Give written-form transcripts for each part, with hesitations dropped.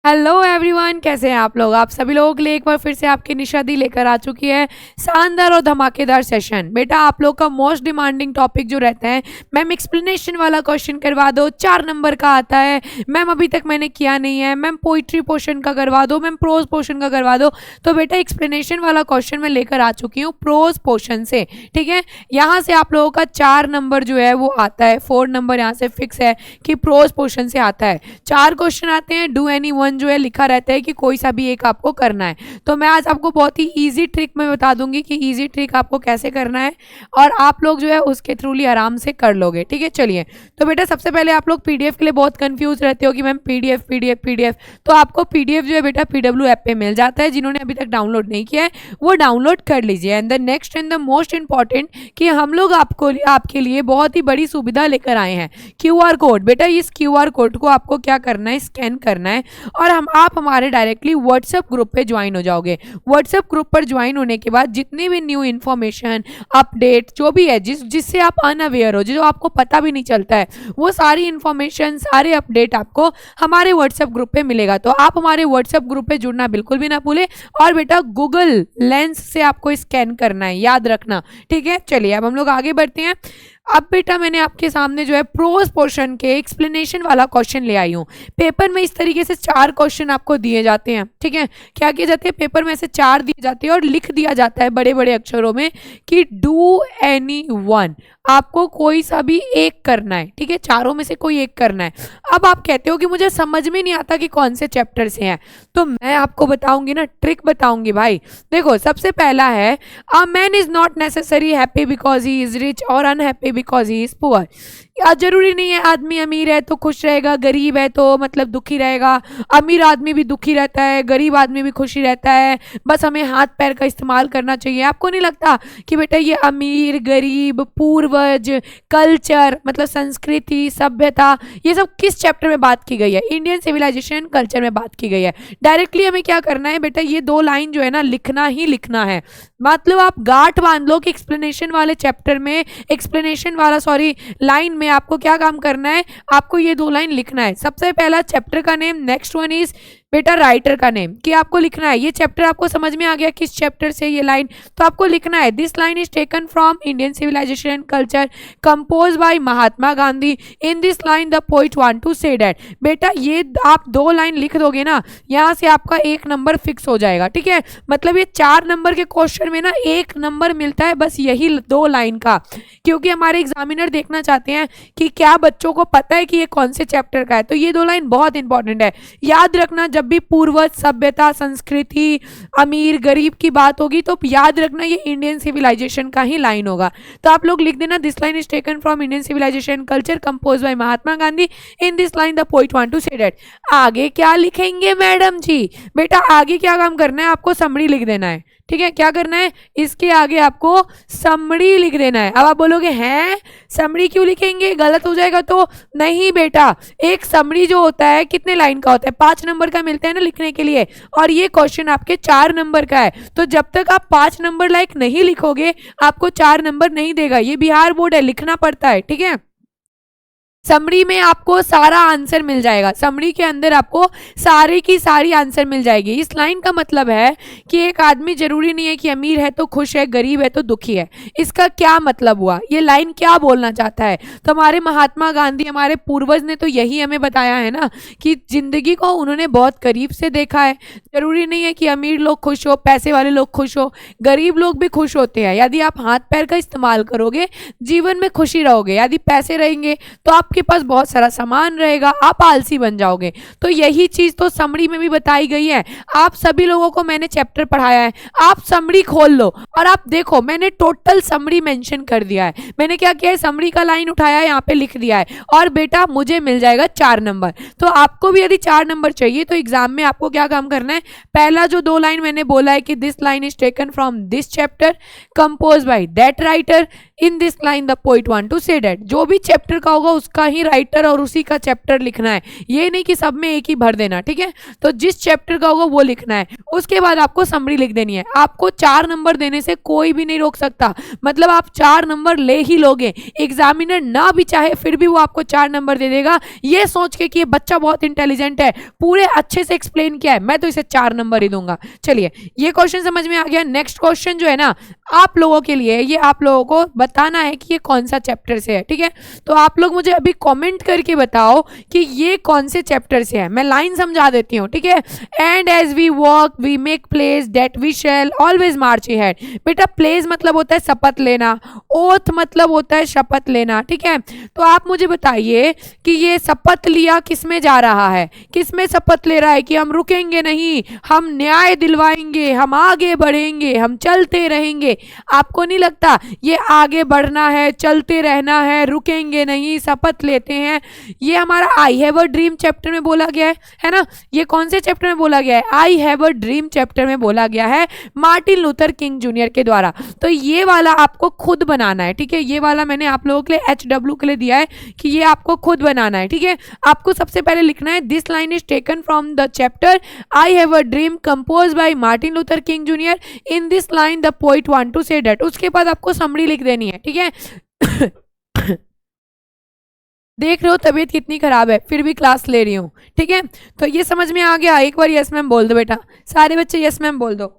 Hello everyone, कैसे हैं आप लोग। आप सभी लोगों के लिए एक बार फिर से आपकी निशा दी लेकर आ चुकी है शानदार और धमाकेदार सेशन। बेटा आप लोग का मोस्ट डिमांडिंग टॉपिक जो रहता है, मैम एक्सप्लेनेशन वाला क्वेश्चन करवा दो, 4 नंबर का आता है मैम, अभी तक मैंने किया नहीं है मैम, पोइट्री पोर्शन का करवा दो मैम, प्रोज पोर्शन का करवा दो। तो बेटा एक्सप्लेनेशन वाला क्वेश्चन मैं लेकर आ चुकी हूँ प्रोज पोर्शन से। ठीक है, यहाँ से आप लोगों का 4 नंबर जो है वो आता है, 4 नंबर यहाँ से फिक्स है कि प्रोज पोर्शन से आता है। 4 क्वेश्चन आते हैं, डू एनी वन जो है लिखा रहता है कि कोई सा भी एक आपको करना है। तो मैं आज आपको बहुत ही इजी ट्रिक में बता दूंगी कि इजी ट्रिक आपको कैसे करना है और आप लोग जो है उसके थ्रूली आराम से कर लोगे। ठीक है, चलिए। तो बेटा सबसे पहले आप लोग पीडीएफ के लिए बहुत कंफ्यूज रहते हो कि मैम पीडीएफ पीडीएफ पीडीएफ, तो आपको पीडीएफ जो है बेटा पीडब्ल्यू ऐप पे मिल जाता है। जिन्होंने अभी तक डाउनलोड नहीं किया है वो डाउनलोड कर लीजिए। And the next and the most important कि हम लोग आपके लिए बहुत ही बड़ी सुविधा लेकर आए हैं, क्यूआर कोड। बेटा इस क्यूआर कोड को आपको क्या करना है, स्कैन करना है और आप हमारे डायरेक्टली व्हाट्सएप ग्रुप पे ज्वाइन हो जाओगे। व्हाट्सएप ग्रुप पर ज्वाइन होने के बाद जितनी भी न्यू इन्फॉर्मेशन, अपडेट जो भी है, जिससे आप अनअवेयर हो, जो आपको पता भी नहीं चलता है, वो सारी इन्फॉर्मेशन, सारे अपडेट आपको हमारे व्हाट्सएप ग्रुप पे मिलेगा। तो आप हमारे व्हाट्सएप ग्रुप पे जुड़ना बिल्कुल भी ना भूले। और बेटा गूगल लेंस से आपको स्कैन करना है, याद रखना। ठीक है, चलिए अब हम लोग आगे बढ़ते हैं। अब बेटा मैंने आपके सामने जो है प्रोज पोर्शन के एक्सप्लेनेशन वाला क्वेश्चन ले आई हूँ। पेपर में इस तरीके से 4 क्वेश्चन आपको दिए जाते हैं। ठीक है, क्या किए जाते हैं, पेपर में से 4 दिए जाते हैं और लिख दिया जाता है बड़े बड़े अक्षरों में कि डू एनी वन, आपको कोई सा भी एक करना है। ठीक है, चारों में से कोई एक करना है। अब आप कहते हो कि मुझे समझ में नहीं आता कि कौन से चैप्टर से हैं, तो मैं आपको बताऊंगी ना, ट्रिक बताऊंगी भाई। देखो सबसे पहला है, a man is not necessary happy because he is rich और unhappy because he is poor. या जरूरी नहीं है आदमी अमीर है तो खुश रहेगा, गरीब है तो मतलब दुखी रहेगा। अमीर आदमी भी दुखी रहता है, गरीब आदमी भी खुशी रहता है। बस हमें हाथ पैर का इस्तेमाल करना चाहिए। आपको नहीं लगता कि बेटा ये अमीर गरीब, पूर्वज, कल्चर मतलब संस्कृति, सभ्यता, ये सब किस चैप्टर में बात की गई है? इंडियन सिविलाइजेशन कल्चर में बात की गई है। डायरेक्टली हमें क्या करना है बेटा, ये 2 लाइन जो है ना लिखना ही लिखना है। मतलब आप गांठ बांध लो कि एक्सप्लेनेशन वाले चैप्टर में, एक्सप्लेनेशन वाला लाइन में आपको क्या काम करना है, आपको ये 2 लाइन लिखना है। सबसे पहला चैप्टर का नेम, नेक्स्ट वन इज बेटा राइटर का नेम, कि आपको लिखना है। ये चैप्टर आपको समझ में आ गया किस चैप्टर से ये लाइन, तो आपको लिखना है this line is taken from Indian civilization and culture compose by Mahatma Gandhi. In this line the poet want to say that. बेटा ये आप 2 लाइन लिख दोगे ना, यहाँ से आपका 1 नंबर फिक्स हो जाएगा। ठीक है, मतलब ये 4 नंबर के क्वेश्चन में ना 1 नंबर मिलता है बस यही 2 लाइन का, क्योंकि हमारे एग्जामिनर देखना चाहते हैं कि क्या बच्चों को पता है कि ये कौन से चैप्टर का है। तो ये 2 लाइन बहुत इंपॉर्टेंट है, याद रखना। जब भी पूर्वज, सभ्यता, संस्कृति, अमीर गरीब की बात होगी तो याद रखना ये इंडियन सिविलाइजेशन का ही लाइन होगा। तो आप लोग लिख देना this line is taken from Indian civilization culture compose by Mahatma Gandhi. In this line the poet want to say that. आगे क्या लिखेंगे मैडम जी? बेटा आगे क्या काम करना है, आपको समरी लिख देना है। ठीक है, क्या करना है, इसके आगे आपको समरी लिख देना है। अब आप बोलोगे हैं समरी क्यों लिखेंगे, गलत हो जाएगा। तो नहीं बेटा, एक समरी जो होता है कितने लाइन का होता है, 5 नंबर का मिलता है ना लिखने के लिए, और ये क्वेश्चन आपके 4 नंबर का है। तो जब तक आप 5 नंबर लाइक नहीं लिखोगे आपको 4 नंबर नहीं देगा। ये बिहार बोर्ड है, लिखना पड़ता है। ठीक है, समरी में आपको सारा आंसर मिल जाएगा, समरी के अंदर आपको सारी की सारी आंसर मिल जाएगी। इस लाइन का मतलब है कि एक आदमी जरूरी नहीं है कि अमीर है तो खुश है, गरीब है तो दुखी है। इसका क्या मतलब हुआ, ये लाइन क्या बोलना चाहता है? तो हमारे महात्मा गांधी, हमारे पूर्वज ने तो यही हमें बताया है ना कि जिंदगी को उन्होंने बहुत करीब से देखा है। जरूरी नहीं है कि अमीर लोग खुश हो, पैसे वाले लोग खुश हो, गरीब लोग भी खुश होते हैं। यदि आप हाथ पैर का इस्तेमाल करोगे जीवन में खुशी रहोगे। यदि पैसे रहेंगे तो आपके पास बहुत सारा सामान रहेगा, आप आलसी बन जाओगे। तो यही चीज तो समरी में भी बताई गई है। आप सभी लोगों को मैंने चैप्टर पढ़ाया है, आप समरी खोल लो और आप देखो मैंने टोटल समरी मेंशन कर दिया है। मैंने क्या किया है, समरी का लाइन उठाया है, यहाँ पे लिख दिया है और बेटा मुझे मिल जाएगा 4 नंबर। तो आपको भी यदि 4 नंबर चाहिए तो एग्जाम में आपको क्या काम करना है, पहला जो 2 लाइन मैंने बोला है कि this line is taken from this chapter compose by that writer, in this line the poet want to say that. जो भी चैप्टर का होगा उसका ही राइटर और उसी का चैप्टर लिखना है, ये नहीं कि सब में एक ही भर देना, ठीक है। तो जिस चैप्टर का होगा वो लिखना है, उसके बाद आपको समरी लिख देनी है। आपको 4 नंबर देने से कोई भी नहीं रोक सकता, मतलब आप 4 नंबर ले ही लोगे, एग्जामिनर ना भी चाहे फिर भी वो आपको 4 नंबर दे देगा, ये सोच के कि ये बच्चा बहुत इंटेलिजेंट है, पूरे अच्छे से एक्सप्लेन किया है, मैं तो इसे 4 नंबर ही दूंगा। चलिए ये क्वेश्चन समझ में आ गया। नेक्स्ट क्वेश्चन जो है ना आप लोगों के लिए, ये आप लोगों को बताना है कि ये कौन सा चैप्टर से है, ठीक है। तो आप लोग मुझे अभी कमेंट करके बताओ कि ये कौन से चैप्टर से है। मैं लाइन समझा देती हूँ, ठीक है। And as we walk we make place that we shall always march ahead. बेटा प्लेस मतलब होता है शपथ लेना, ओथ मतलब होता है शपथ लेना, ठीक है। तो आप मुझे बताइए कि ये शपथ लिया किसमें जा रहा है, किसमें शपथ ले रहा है कि हम रुकेंगे नहीं, हम न्याय दिलवाएंगे, हम आगे बढ़ेंगे, हम चलते रहेंगे। आपको नहीं लगता ये आगे बढ़ना है, चलते रहना है, रुकेंगे नहीं, शपथ लेते हैं, ये हमारा आई हैव अ ड्रीम चैप्टर में बोला गया है ना। ये कौन से चैप्टर में बोला गया है? आई हैव अ ड्रीम चैप्टर में बोला गया है मार्टिन लूथर किंग जूनियर के द्वारा। तो ये वाला आपको खुद बनाना है, ठीक है। ये वाला मैंने आप लोगों के लिए HW के लिए दिया है कि ये आपको खुद बनाना है, ठीक है। आपको सबसे पहले लिखना है this line is taken from the chapter I have a dream compose by Martin Luther King Junior, in this line the poet want to say that. उसके बाद आपको समरी लिख देनी है, ठीक है। देख रहे हो तबीयत कितनी खराब है, फिर भी क्लास ले रही हूँ, ठीक है। तो ये समझ में आ गया। एक बार यस मैम बोल दो बेटा, सारे बच्चे यस मैम बोल दो।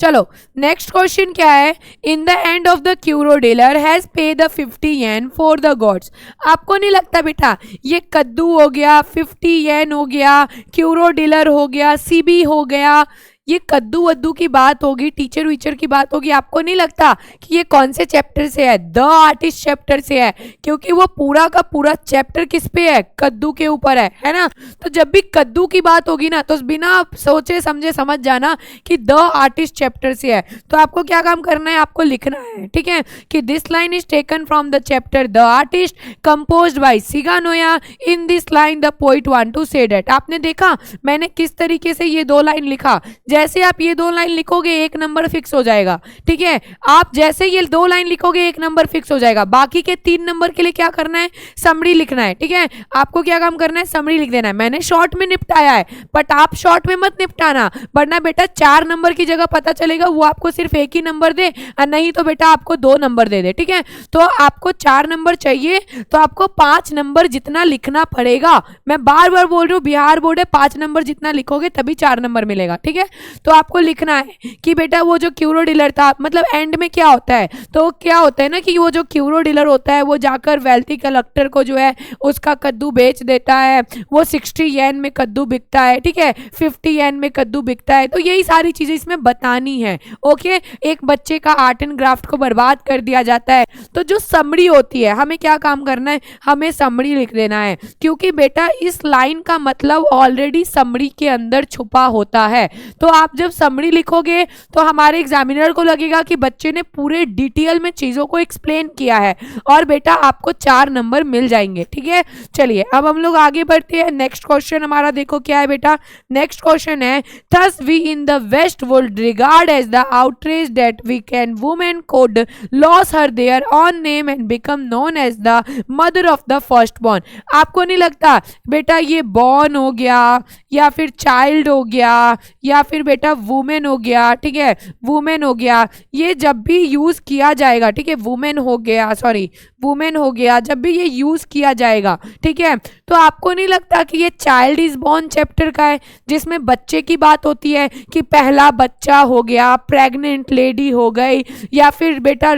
चलो नेक्स्ट क्वेश्चन क्या है? In the end of the curio dealer has pay the 50 yen for the gods. आपको नहीं लगता बेटा ये कद्दू हो गया, 50 येन हो गया, क्यूरो डीलर हो गया, सीबी हो गया, ये कद्दू वद्दू की बात होगी, टीचर वीचर की बात होगी। आपको नहीं लगता कि ये कौन से चैप्टर से है? द आर्टिस्ट चैप्टर से है, क्योंकि वो पूरा का पूरा चैप्टर किस पे है? कद्दू के ऊपर है ना। तो जब भी कद्दू की बात होगी ना तो बिना सोचे समझे समझ जाना कि द आर्टिस्ट चैप्टर से है। तो आपको क्या काम करना है? आपको लिखना है, ठीक है, कि this line is taken from the chapter the artist composed by Siganoya, in this line the poet want to say that. आपने देखा मैंने किस तरीके से ये 2 लाइन लिखा। जैसे आप ये 2 लाइन लिखोगे 1 नंबर फिक्स हो जाएगा, ठीक है। आप जैसे ये 2 लाइन लिखोगे 1 नंबर फिक्स हो जाएगा। बाकी के 3 नंबर के लिए क्या करना है? समरी लिखना है, ठीक है। आपको क्या काम करना है? समरी लिख देना है। मैंने शॉर्ट में निपटाया है, बट आप शॉर्ट में मत निपटाना, वरना बेटा 4 नंबर की जगह पता चलेगा वो आपको सिर्फ 1 ही नंबर दे, और नहीं तो बेटा आपको 2 नंबर दे दे, ठीक है। तो आपको 4 नंबर चाहिए तो आपको 5 नंबर जितना लिखना पड़ेगा। मैं बार बार बोल रही हूँ, बिहार बोर्ड है, 5 नंबर जितना लिखोगे तभी 4 नंबर मिलेगा, ठीक है। तो आपको लिखना है कि बेटा वो जो क्यूरो डीलर था, मतलब एंड में क्या होता है, तो क्या होता है ना कि वो जो क्यूरो डीलर होता है वो जाकर वेल्थी कलेक्टर को जो है उसका कद्दू बेच देता है। वो 60 येन में कद्दू बिकता है, ठीक है, 50 येन में कद्दू बिकता है। तो यही सारी चीजें इसमें बतानी है, ओके। एक बच्चे का आर्ट एंड क्राफ्ट को बर्बाद कर दिया जाता है। तो जो समरी होती है, हमें क्या काम करना है? हमें समरी लिख देना है, क्योंकि बेटा इस लाइन का मतलब ऑलरेडी समरी के अंदर छुपा होता है। तो आप जब समरी लिखोगे तो हमारे एग्जामिनर को लगेगा कि बच्चे ने पूरे डिटेल में चीजों को एक्सप्लेन किया है, और बेटा आपको 4 नंबर मिल जाएंगे, ठीक है। चलिए अब हम लोग आगे बढ़ते हैं। नेक्स्ट क्वेश्चन हमारा देखो क्या है बेटा। नेक्स्ट क्वेश्चन है thus we in the West would regard as the outrage that we can women could lose her their own name and become known as the mother of the first born. आपको नहीं लगता बेटा ये born हो गया, या फिर child हो गया, या फिर बेटा वुमेन हो गया, ठीक है, वुमेन हो गया, ये जब भी यूज किया जाएगा, ठीक है, वुमेन हो गया, सॉरी वुमेन हो गया, जब भी ये यूज किया जाएगा, ठीक है, तो आपको नहीं लगता कि ये चाइल्ड इज बॉर्न चैप्टर का है, जिसमें बच्चे की बात होती है कि पहला बच्चा हो गया, प्रेग्नेंट लेडी हो गई, या फिर बेटा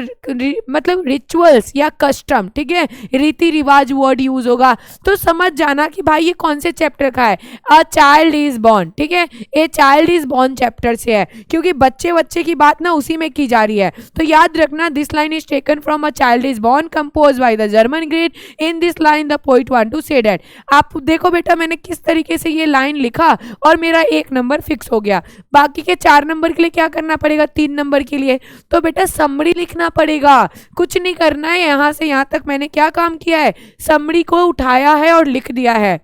मतलब रिचुअल्स या कस्टम, ठीक है, रीति रिवाज वर्ड यूज होगा। तो समझ जाना कि भाई ये कौन से चैप्टर का है। अ चाइल्ड इज बॉर्न, ठीक है, a child is born chapter से है, क्योंकि बच्चे बच्चे की बात ना उसी में की जा रही है। तो याद रखना this line is taken from a child is born compose by the German great, in this line the poet want to say that. आप देखो बेटा मैंने किस तरीके से ये लाइन लिखा और मेरा 1 नंबर फिक्स हो गया। बाकी के 4 नंबर के लिए क्या करना पड़ेगा? 3 नंबर के लिए तो बेटा समरी लिखना पड़ेगा, कुछ नहीं करना है। यहां से यहां तक मैंने क्या काम किया है? समरी को उठाया है और लिख दिया है।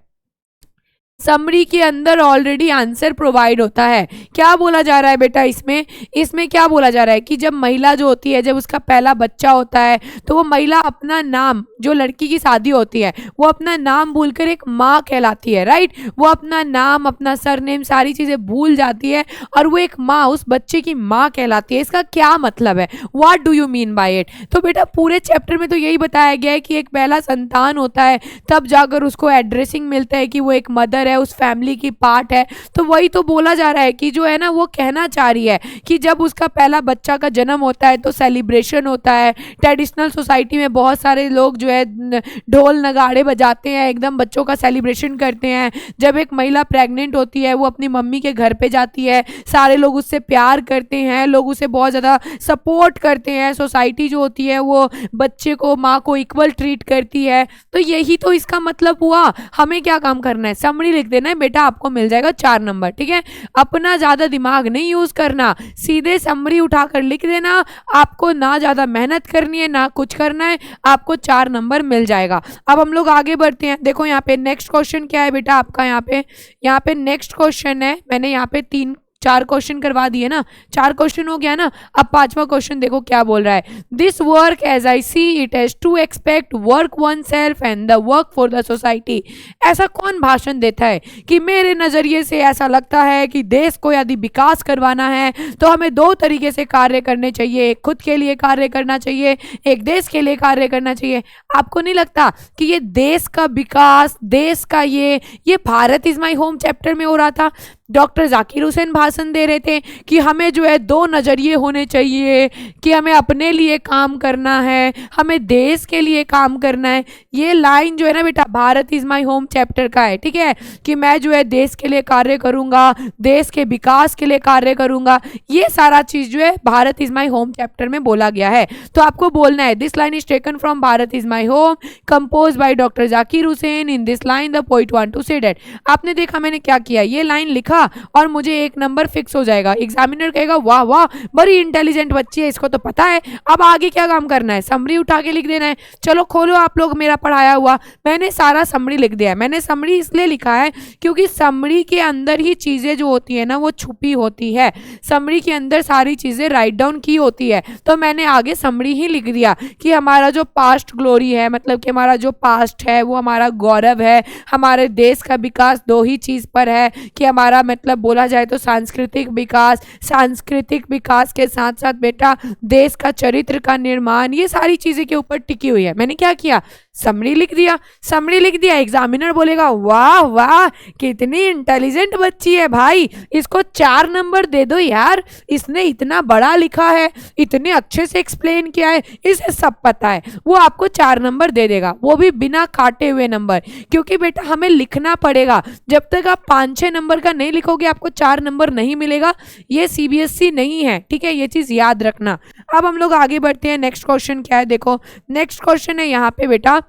समरी के अंदर ऑलरेडी आंसर प्रोवाइड होता है। क्या बोला जा रहा है बेटा इसमें क्या बोला जा रहा है कि जब महिला जो होती है, जब उसका पहला बच्चा होता है, तो वो महिला अपना नाम, जो लड़की की शादी होती है, वो अपना नाम भूलकर एक माँ कहलाती है, राइट। वो अपना नाम, अपना सरनेम, सारी चीजें भूल जाती है और वो एक माँ, उस बच्चे की माँ कहलाती है। इसका क्या मतलब है, what do you mean by it? तो बेटा पूरे चैप्टर में तो यही बताया गया है कि एक पहला संतान होता है, तब जाकर उसको एड्रेसिंग मिलता है कि वो एक मदर है, उस फैमिली की पार्ट है। तो वही तो बोला जा रहा है कि जो है ना, वो कहना चाह रही है कि जब उसका पहला बच्चा का जन्म होता है तो सेलिब्रेशन होता है। ट्रेडिशनल सोसाइटी में बहुत सारे लोग जो है ढोल नगाड़े बजाते हैं, एकदम बच्चों का सेलिब्रेशन करते हैं। जब एक महिला प्रेग्नेंट होती है, वो अपनी मम्मी के घर पे जाती है, सारे लोग उससे प्यार करते हैं, लोग उसे बहुत ज़्यादा सपोर्ट करते हैं। सोसाइटी जो होती है वो बच्चे को, माँ को इक्वल ट्रीट करती है। तो यही तो इसका मतलब हुआ। हमें क्या काम करना है, समरी लिख देना है बेटा, आपको मिल जाएगा 4 नंबर, ठीक है। अपना ज़्यादा दिमाग नहीं यूज़ करना, सीधे समरी उठाकर लिख देना। आपको ना ज़्यादा मेहनत करनी है, ना कुछ करना है, आपको 4 नंबर मिल जाएगा। अब हम लोग आगे बढ़ते हैं। देखो यहाँ पे नेक्स्ट क्वेश्चन क्या है बेटा आपका, यहाँ पे नेक्स्ट क्वेश्चन है, मैंने यहाँ पे 4 क्वेश्चन करवा दिए ना, 4 क्वेश्चन हो गया ना। अब 5वां क्वेश्चन देखो क्या बोल रहा है। This work as I see it as to expect work oneself and the work for the society. ऐसा कौन भाषण देता है कि मेरे नज़रिए से ऐसा लगता है कि देश को यदि विकास करवाना है तो हमें 2 तरीके से कार्य करने चाहिए, एक खुद के लिए कार्य करना चाहिए, एक देश के लिए कार्य करना चाहिए। आपको नहीं लगता कि ये देश का विकास, देश का ये Bharat is my home chapter में हो रहा था? डॉक्टर जाकिर हुसैन भाषण दे रहे थे कि हमें जो है 2 नज़रिए होने चाहिए, कि हमें अपने लिए काम करना है, हमें देश के लिए काम करना है। ये लाइन जो है ना बेटा, Bharat is my home chapter का है, ठीक है, कि मैं जो है देश के लिए कार्य करूँगा, देश के विकास के लिए कार्य करूँगा। ये सारा चीज़ जो है Bharat is my home chapter में बोला गया है। तो आपको बोलना है this line is taken from Bharat is my home compose by doctor Zakir Hussain. In this line the poet want to say that. आपने देखा मैंने क्या किया, ये लाइन लिखा और मुझे 1 नंबर फिक्स हो जाएगा। एग्जामिनर कहेगा वाह वाह बड़ी इंटेलिजेंट बच्ची है, इसको तो पता है। अब आगे क्या काम करना है, समरी उठा के लिख देना है। चलो खोलो आप लोग मेरा पढ़ाया हुआ, मैंने सारा समरी लिख दिया है। मैंने समरी इसलिए लिखा है क्योंकि समरी के अंदर ही चीज़ें जो होती है ना वो छुपी होती है। समरी के अंदर सारी चीज़ें राइट डाउन की होती है, तो मैंने आगे समरी ही लिख दिया कि हमारा जो पास्ट ग्लोरी है, मतलब कि हमारा जो पास्ट है वो हमारा गौरव है। हमारे देश का विकास 2 ही चीज़ पर है कि हमारा मतलब बोला जाए तो सांस्कृतिक विकास, सांस्कृतिक विकास के साथ साथ बेटा देश का चरित्र का निर्माण, ये सारी चीज़ें के ऊपर टिकी हुई है। मैंने क्या किया, समरी लिख दिया। समरी लिख दिया, एग्जामिनर बोलेगा वाह वाह कितनी इंटेलिजेंट बच्ची है भाई, इसको 4 नंबर दे दो यार, इसने इतना बड़ा लिखा है, इतने अच्छे से एक्सप्लेन किया है, इसे सब पता है। वो आपको 4 नंबर दे देगा, वो भी बिना काटे हुए नंबर। क्योंकि बेटा हमें लिखना पड़ेगा, जब तक आप 5-6 नंबर का नहीं लिखोगे आपको 4 नंबर नहीं मिलेगा। ये CBSE नहीं है, ठीक है, ये चीज़ याद रखना। अब हम लोग आगे बढ़ते हैं। नेक्स्ट क्वेश्चन क्या है, देखो नेक्स्ट क्वेश्चन है यहाँ पे बेटा,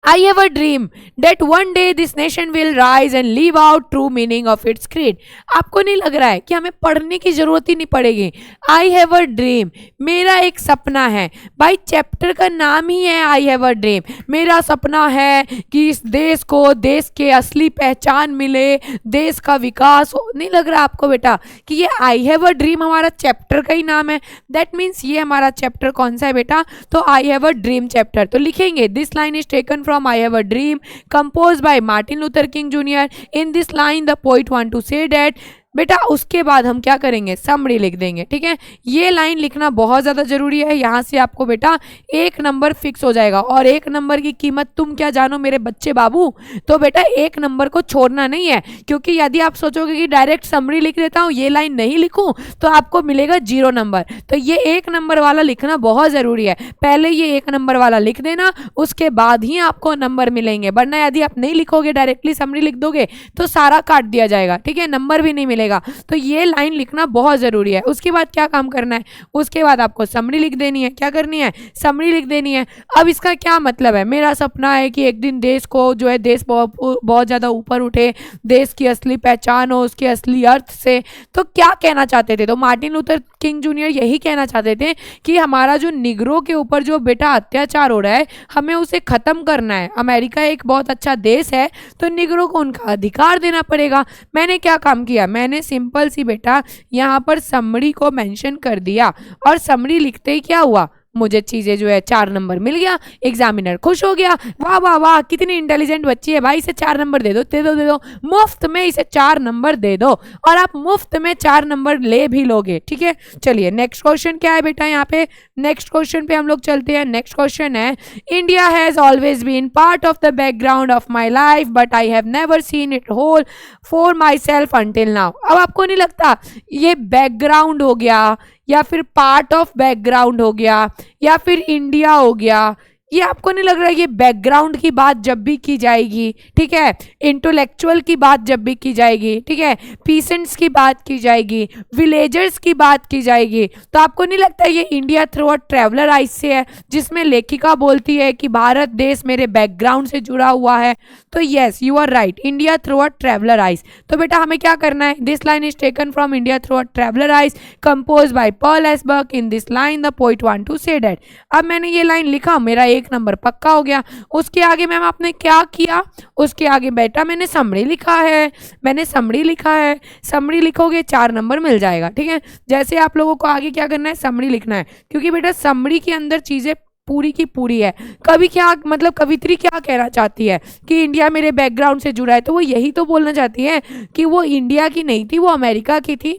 I have a dream that one day this nation will rise and live out true meaning of its creed। आपको नहीं लग रहा है कि हमें पढ़ने की जरूरत ही नहीं पड़ेगी। I have a dream, मेरा एक सपना है। भाई चैप्टर का नाम ही है I have a dream। मेरा सपना है कि इस देश को, देश के असली पहचान मिले, देश का विकास हो। नहीं लग रहा आपको बेटा कि ये I have a dream हमारा चैप्टर का ही नाम है? दैट मीन्स ये हमारा चैप्टर कौन सा है बेटा, तो I have a dream chapter. तो लिखेंगे this line is taken from I have a dream composed by Martin Luther King Jr. In this line the poet want to say that बेटा उसके बाद हम क्या करेंगे, समरी लिख देंगे, ठीक है। ये लाइन लिखना बहुत ज़्यादा जरूरी है, यहाँ से आपको बेटा 1 नंबर फिक्स हो जाएगा। और 1 नंबर की कीमत तुम क्या जानो मेरे बच्चे बाबू, तो बेटा 1 नंबर को छोड़ना नहीं है। क्योंकि यदि आप सोचोगे कि डायरेक्ट समरी लिख देता हूँ, ये लाइन नहीं लिखूँ, तो आपको मिलेगा 0 नंबर। तो ये 1 नंबर वाला लिखना बहुत ज़रूरी है। पहले ये 1 नंबर वाला लिख देना, उसके बाद ही आपको नंबर मिलेंगे। वरना यदि आप नहीं लिखोगे, डायरेक्टली समरी लिख दोगे तो सारा काट दिया जाएगा, ठीक है, नंबर भी नहीं मिलेगा मिलेगा। तो ये लाइन लिखना बहुत ज़रूरी है। उसके बाद क्या काम करना है, उसके बाद आपको समरी लिख देनी है। क्या करनी है, समरी लिख देनी है। अब इसका क्या मतलब है, मेरा सपना है कि एक दिन देश को जो है देश बहुत ज़्यादा ऊपर उठे, देश की असली पहचान हो उसके असली अर्थ से। तो क्या कहना चाहते थे, तो मार्टिन लूथर किंग जूनियर यही कहना चाहते थे कि हमारा जो निगरों के ऊपर जो बेटा अत्याचार हो रहा है हमें उसे ख़त्म करना है। अमेरिका एक बहुत अच्छा देश है तो निगरों को उनका अधिकार देना पड़ेगा। मैंने क्या काम किया, मैंने सिंपल सी बेटा यहाँ पर समरी को मेंशन कर दिया और समरी लिखते ही क्या हुआ, मुझे चीज़ें जो है 4 नंबर मिल गया। एग्जामिनर खुश हो गया, वाह वाह वाह कितनी इंटेलिजेंट बच्ची है भाई, इसे 4 नंबर दे दो दे दो दे दो, मुफ्त में इसे 4 नंबर दे दो। और आप मुफ्त में 4 नंबर ले भी लोगे। ठीक है, चलिए नेक्स्ट क्वेश्चन क्या है बेटा, यहाँ पे नेक्स्ट क्वेश्चन पे हम लोग चलते हैं। नेक्स्ट क्वेश्चन है, India has always been part of the background of my life but I have never seen it whole for myself until now. अब आपको नहीं लगता ये बैकग्राउंड हो गया या फिर पार्ट ऑफ बैकग्राउंड हो गया या फिर इंडिया हो गया, ये आपको नहीं लग रहा है ये बैकग्राउंड की बात जब भी की जाएगी, ठीक है, इंटेलेक्चुअल की बात जब भी की जाएगी, ठीक है, पीसेंट्स की बात की जाएगी, विलेजर्स की बात की जाएगी, तो आपको नहीं लगता ये India through a traveller eyes से है, जिसमें लेखिका बोलती है कि भारत देश मेरे बैकग्राउंड से जुड़ा हुआ है। तो yes you are right, India through a traveller eyes. तो बेटा हमें क्या करना है, this line is taken from India through a traveller eyes compose by Pearl S Buck. In this line the poet want to say that. अब मैंने ये line लिखा, मेरा 1 नंबर पक्का हो गया। उसके आगे मैम आपने क्या किया, उसके आगे बेटा मैंने समरी लिखा है, मैंने समरी लिखा है। समरी लिखोगे 4 नंबर मिल जाएगा। ठीक है, जैसे आप लोगों को आगे क्या करना है, समरी लिखना है, क्योंकि बेटा समरी के अंदर चीजें पूरी की पूरी है। कभी क्या मतलब कवित्री क्या कहना चाहती है कि इंडिया मेरे बैकग्राउंड से जुड़ा है, तो वो यही तो बोलना चाहती है कि वो इंडिया की नहीं थी, वो अमेरिका की थी,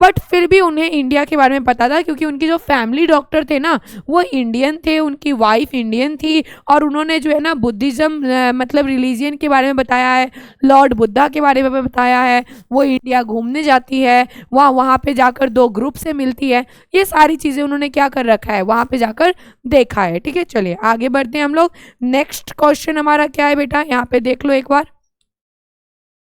बट फिर भी उन्हें इंडिया के बारे में पता था क्योंकि उनकी जो फैमिली डॉक्टर थे ना वो इंडियन थे, उनकी वाइफ इंडियन थी और उन्होंने जो है ना बुद्धिज़्म मतलब रिलीजियन के बारे में बताया है, लॉर्ड बुद्धा के बारे में बताया है, वो इंडिया घूमने जाती है, वहाँ पे जाकर 2 ग्रुप से मिलती है, ये सारी चीज़ें उन्होंने क्या कर रखा है, वहाँ पे जाकर देखा है। ठीक है, चलिए आगे बढ़ते हैं हम लोग। नेक्स्ट क्वेश्चन हमारा क्या है बेटा, यहाँ पे देख लो एक बार।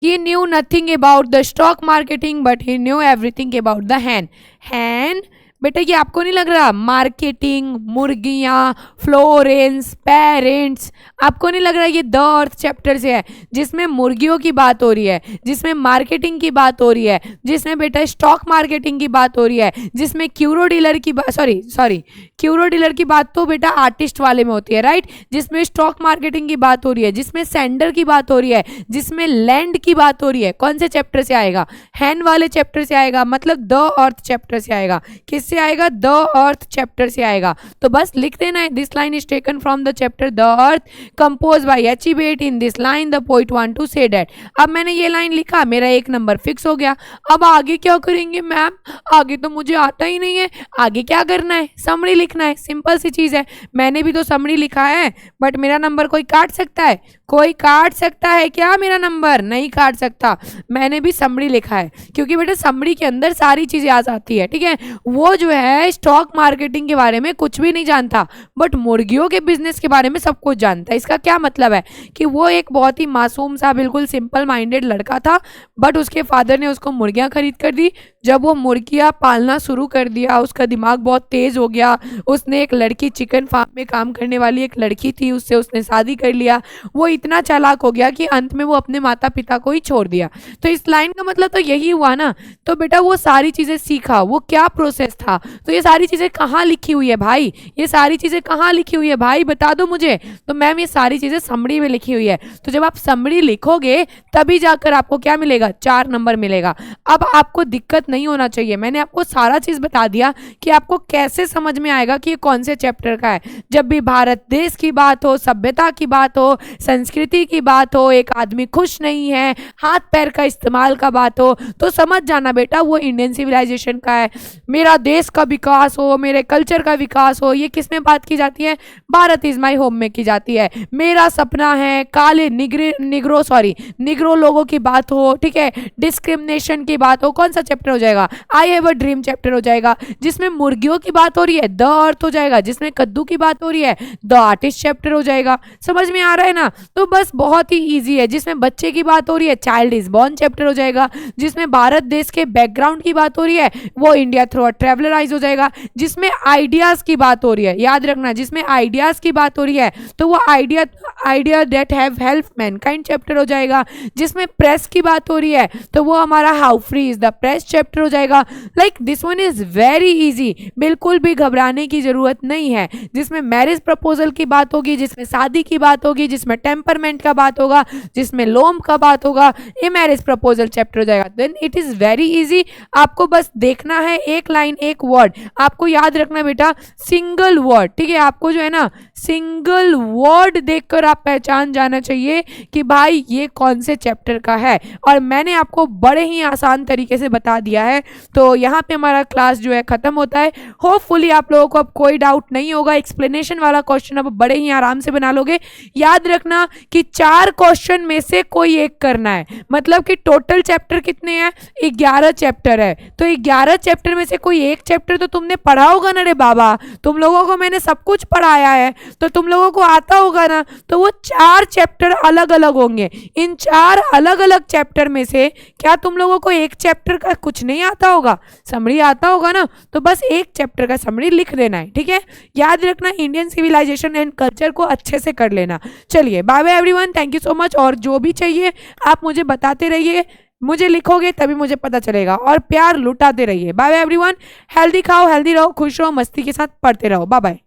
He knew nothing about the stock marketing, but he knew everything about the hen. Hen बेटा ये आपको नहीं लग रहा, मार्केटिंग, मुर्गियाँ, फ्लोरेंस, पेरेंट्स, आपको नहीं लग रहा ये द अर्थ चैप्टर से है, जिसमें मुर्गियों की बात हो रही है, जिसमें मार्केटिंग की बात हो रही है, जिसमें बेटा स्टॉक मार्केटिंग की बात हो रही है, जिसमें क्यूरो डीलर की बात सॉरी क्यूरो डीलर की बात तो बेटा आर्टिस्ट वाले में होती है, राइट, जिसमें स्टॉक मार्केटिंग की बात हो रही है, जिसमें सेंडर की बात हो रही है, जिसमें लैंड की बात हो रही है, कौन से चैप्टर से आएगा, हैन वाले चैप्टर से आएगा, मतलब द अर्थ चैप्टर से आएगा। किससे आएगा, द अर्थ चैप्टर से आएगा। तो बस लिख देना है, this line is taken from the chapter the earth compose by H E Bates. In this line the poet want to say that. अब मैंने ये लाइन लिखा, मेरा 1 नंबर फिक्स हो गया। अब आगे क्या करेंगे मैम, आगे तो मुझे आता ही नहीं है, आगे क्या करना है, समरी लिखना है, सिंपल सी चीज है। मैंने भी तो समरी लिखा है, बट मेरा नंबर कोई काट सकता है, कोई काट सकता है क्या, मेरा नंबर नहीं काट सकता। मैंने भी समरी लिखा है क्योंकि बेटा समरी के अंदर सारी चीजें आ जाती है। ठीक है, वो जो है स्टॉक मार्केटिंग के बारे में कुछ भी नहीं जानता, बट मुर्गियों के बिजनेस के बारे में सब कुछ जानता है। इसका क्या मतलब है कि वो एक बहुत ही मासूम सा बिल्कुल सिंपल माइंडेड लड़का था, बट उसके फादर ने उसको मुर्गियां खरीद कर दी। जब वो मुर्गियां पालना शुरू कर दिया, उसका दिमाग बहुत तेज हो गया। उसने एक लड़की, चिकन फार्म में काम करने वाली एक लड़की थी, उससे उसने शादी कर लिया। वो इतना चालाक हो गया कि अंत में वो अपने माता पिता को ही छोड़ दिया। तो इस लाइन का मतलब तो यही हुआ ना। तो बेटा वो सारी चीजें सीखा, वो क्या प्रोसेस था, तो ये सारी चीजें कहाँ लिखी हुई है भाई, ये सारी चीजें कहाँ लिखी हुई है भाई, बता दो मुझे। तो मैम ये सारी चीजें समरी में लिखी हुई है। तो जब आप समरी लिखोगे तभी जाकर आपको क्या मिलेगा, 4 नंबर मिलेगा। अब आपको दिक्कत नहीं होना चाहिए, मैंने आपको सारा चीज बता दिया कि आपको कैसे समझ में आएगा कि ये कौन से चैप्टर का है। जब भी भारत देश की बात हो, सभ्यता की बात हो, संस्कृति की बात हो, एक आदमी खुश नहीं है, हाथ पैर का इस्तेमाल का बात हो, तो समझ जाना बेटा वो इंडियन सिविलाइजेशन का है। मेरा देश का विकास हो, मेरे कल्चर का विकास हो, ये किस में बात की जाती है, भारत इज माई होम में की जाती है। मेरा सपना है काले निग्रो लोगों की बात हो, ठीक है, डिस्क्रिमिनेशन की बात हो, कौन सा चैप्टर हो जाएगा, आई हैव अ ड्रीम चैप्टर हो जाएगा। जिसमें मुर्गियों की बात हो रही है द अर्थ हो जाएगा, जिसमें कद्दू की बात हो रही है द आर्टिस्ट चैप्टर हो जाएगा। समझ में आ रहा है ना। तो बस बहुत ही ईजी है। जिसमें बच्चे की बात हो रही है चाइल्ड इज बॉर्न चैप्टर हो जाएगा, जिसमें भारत देश के बैकग्राउंड की बात हो रही है वो इंडिया थ्रू अ ट्रेवलराइज हो जाएगा, जिसमें आइडियाज की बात हो रही है, याद रखना जिसमें आइडियाज की बात हो रही है तो वो idea that have help Mankind chapter हो जाएगा, जिसमें प्रेस की बात हो रही है तो वो हमारा how free is the press chapter हो जाएगा। Like this one is very easy, बिल्कुल भी घबराने की जरूरत नहीं है। जिसमें मैरिज प्रपोजल की बात होगी, जिसमें शादी की बात होगी, जिसमें टेम्परमेंट का बात होगा, जिसमें लोम का बात होगा, ये मैरिज प्रपोजल चैप्टर हो जाएगा। Then it is very easy, आपको बस देखना है एक लाइन एक वर्ड, आपको याद रखना बेटा सिंगल वर्ड, ठीक है। आपको जो है ना सिंगल वर्ड देखकर आप पहचान जाना चाहिए कि भाई ये कौन से चैप्टर का है, और मैंने आपको बड़े ही आसान तरीके से बता दिया है। तो यहाँ पे हमारा क्लास जो है खत्म होता है। होपफुली आप लोगों को अब कोई डाउट नहीं होगा, एक्सप्लेनेशन वाला क्वेश्चन अब बड़े ही आराम से बना लोगे। याद रखना कि 4 क्वेश्चन में से कोई एक करना है, मतलब कि टोटल चैप्टर कितने हैं, 11 चैप्टर है, तो 11 चैप्टर में से कोई एक चैप्टर तो तुमने पढ़ा होगा ना रे बाबा, तुम लोगों को मैंने सब कुछ पढ़ाया है तो तुम लोगों को आता होगा ना। तो वो 4 चैप्टर अलग अलग होंगे, इन 4 अलग अलग चैप्टर में से क्या तुम लोगों को एक चैप्टर का कुछ नहीं आता होगा, समरी आता होगा ना, तो बस एक चैप्टर का समरी लिख देना है, ठीक है। याद रखना इंडियन सिविलाइजेशन एंड कल्चर को अच्छे से कर लेना। चलिए bye bye everyone, thank you so much. और जो भी चाहिए आप मुझे बताते रहिए, मुझे लिखोगे तभी मुझे पता चलेगा, और प्यार लुटाते रहिए। बाय बाय एवरीवन, हेल्दी खाओ, हेल्दी रहो, खुश रहो, मस्ती के साथ पढ़ते रहो। Bye bye.